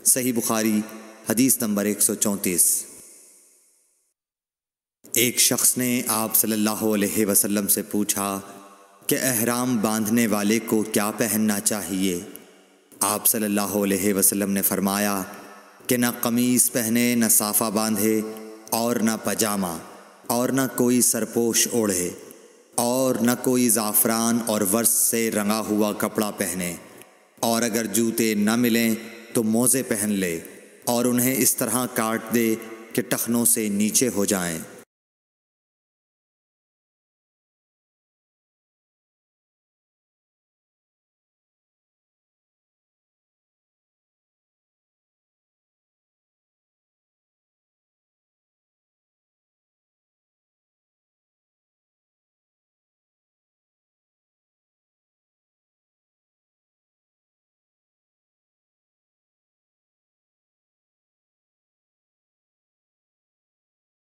صحیح بخاری حدیث نمبر 134۔ ایک شخص نے آپ صلی اللہ علیہ وسلم سے پوچھا کہ احرام باندھنے والے کو کیا پہننا چاہیے؟ آپ صلی اللہ علیہ وسلم نے فرمایا کہ نہ قمیص پہنے، نہ صافہ باندھے، اور نہ پاجامہ، اور نہ کوئی سرپوش اوڑھے، اور نہ کوئی زعفران اور ورس سے رنگا ہوا کپڑا پہنے، اور اگر جوتے نہ ملیں تو موزے پہن لے اور انہیں اس طرح کاٹ دے کہ ٹخنوں سے نیچے ہو جائیں۔